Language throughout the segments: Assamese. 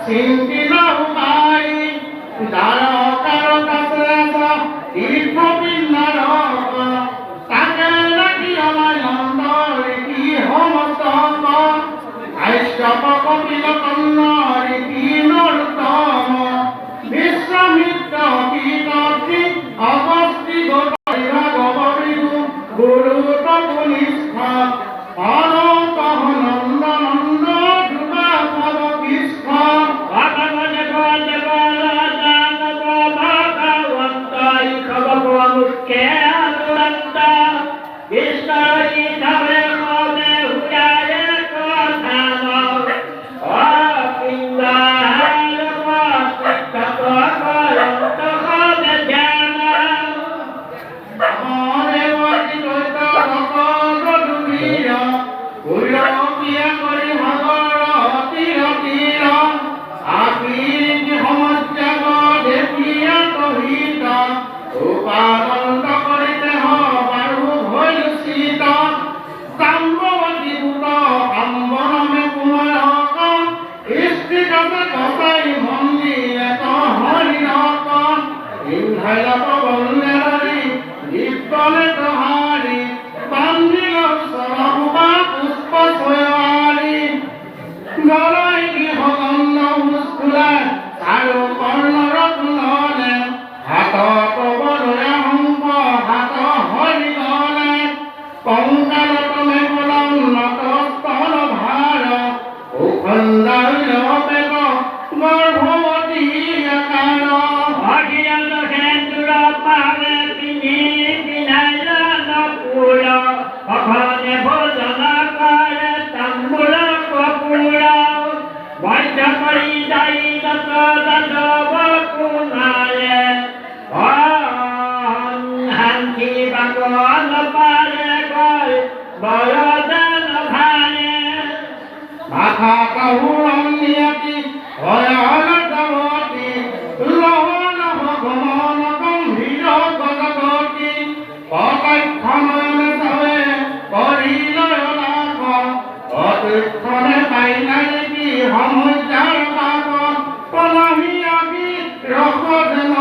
চিন্তি নহুবাই যার কারো কাছে আসা তীর্থপিন্নার তাকে নাকি আমায় নন্দর কি সমস্ত আইশ্বপ কপিল কন্নর কি নরতম বিশ্বামিত্র কীর্তি অবস্থি গবরিগু গুরু তপনিষ্ঠা অনন্ত নন্দ নন্দ যুগা পদ কৃষ্ণ ভগবত ভগবত ভগবন্তাই খবরমুখে আনন্দ কৃষ্ণই ধরে মনে হুয়ায়ে কথা উপানন্দ করিতে হবারু হইল সীতা সাম্বতী পুত অম্বরমে কুমারক ইষ্টিকাতে কসাই মন্দিরে হরিণক ইন্দ্রায়ত বন্দেরি দীপ্তনে প্রহারি বান্ধিল সরভা পুষ্প সয়ারি গলাই গৃহগন্ধ মুস্কুলা চারু কর্ণর কুলনে হাত প্রবলয়া হংস হাত হরিগলে কঙ্কাল তমে বলন্নত স্তন ভার উখণ্ডাইল বেগ গর্ভবতী আকার হরিয়ত সেন্দুর পাবে পিনি পিনাইল নকুল অখনে ভোজন করে তাম্বুল কপুর বৈদ্য করি যাই দত দত বকুনায়ে হাঙ্কি বাগল পারে গল বয়দন ভারে মাথা কাহুরম নিয়তি হয়ন দবতি লহন ভগমন গম্ভীর গদগতি পতক্ষণন সবে করিল লাভ অতীক্ষণে পাইলাই কি সমস্যার পাব পলাহিয়াবি রসদেন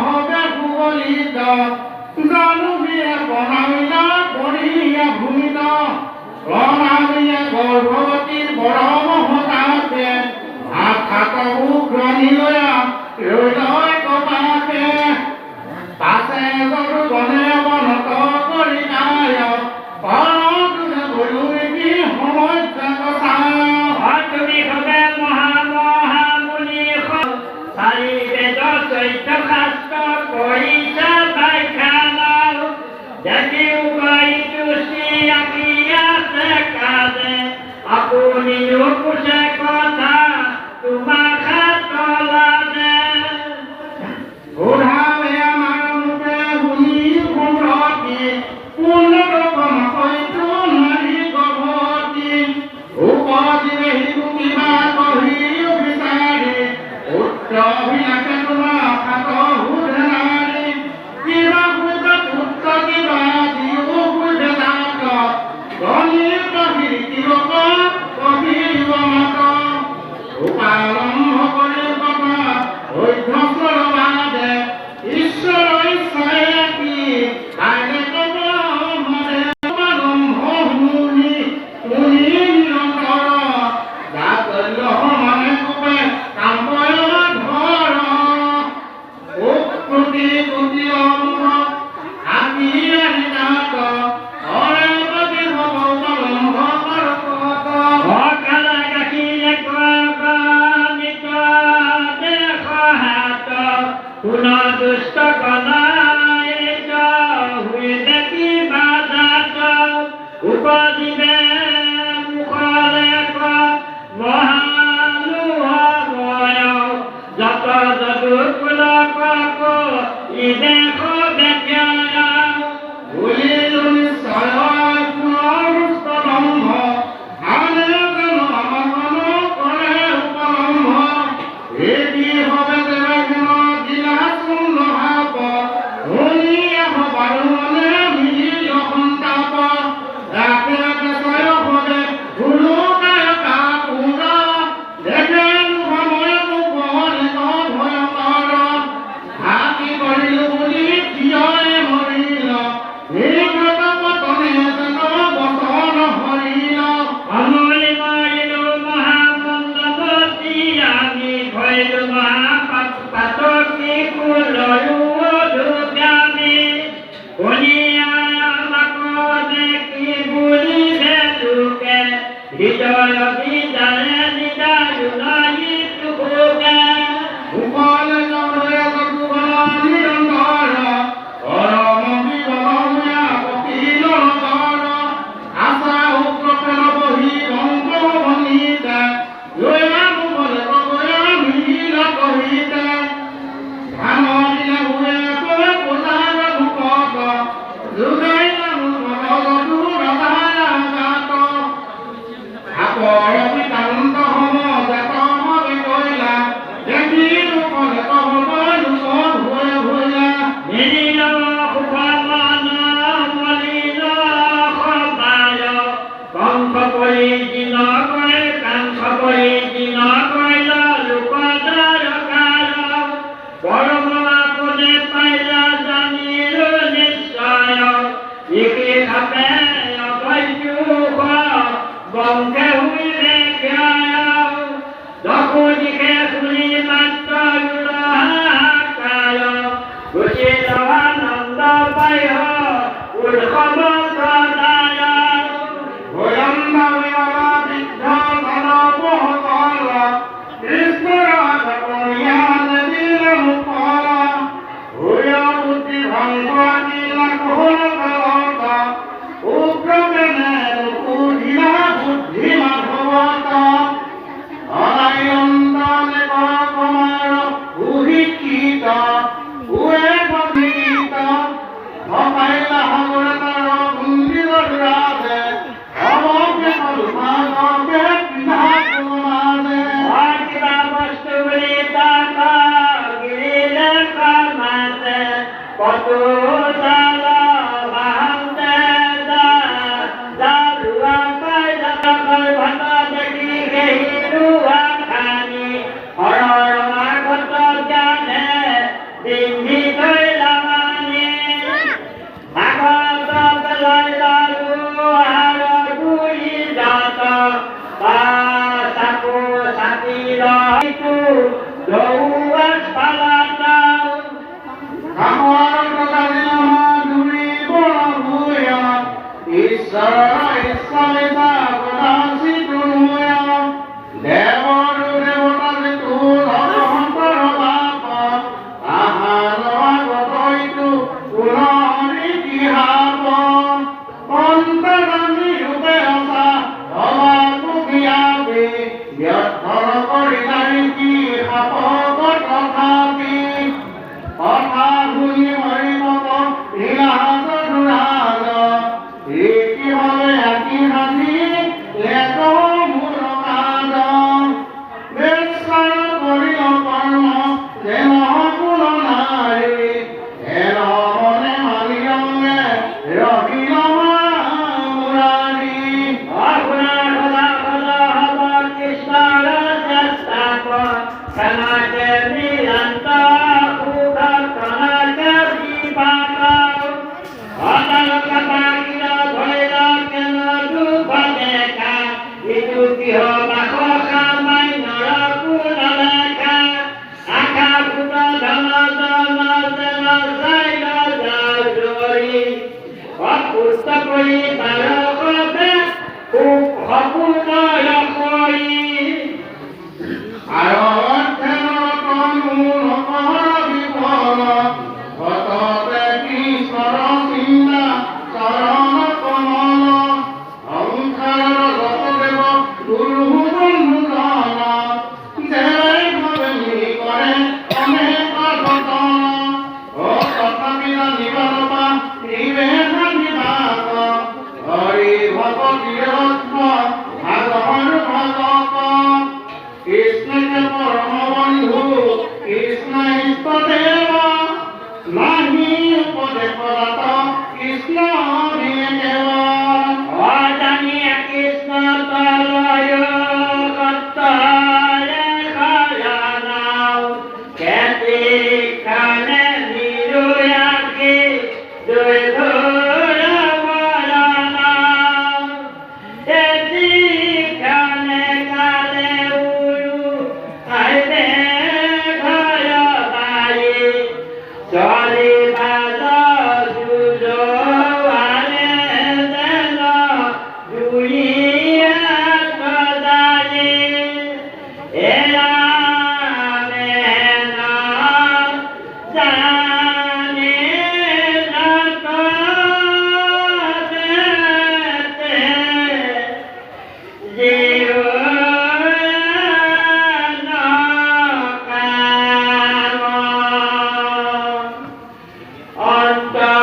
হবে ভূগোলিত জানুবিয়ে বনাইলা পরিয়া ভূমিত প্ৰণামিয়ে গৰ্ভৱতীৰ বৰম হতাতে ভাত খাত উগ্ৰণি লয়া ৰৈ কপাতে পাছে গৰু গণে বনত কৰি কায় পৰতুনে গৰু কি সমস্যা কথা তুমি সবে মহামুনি চাৰি বেদ চৈত্য শাস্ত্ৰ কৰিছা পাইখানা যদিও কৈছো আমি আছে কাজে আপুনি নুপুছে কথা তোমাক তলাতে বুঢ়াৱে আমাৰ মুখে শুনি সম্প্ৰতি পুনৰকম কৈছো নাৰী গৰ্ভৱতী উপজিৰে হিন্দু কিবা কহিও বিচাৰি পুত্ৰ অভিলাষে তোমাক হাত সুধনাৰী কিবা পুত্ৰ কিবা দিও I মুক্তা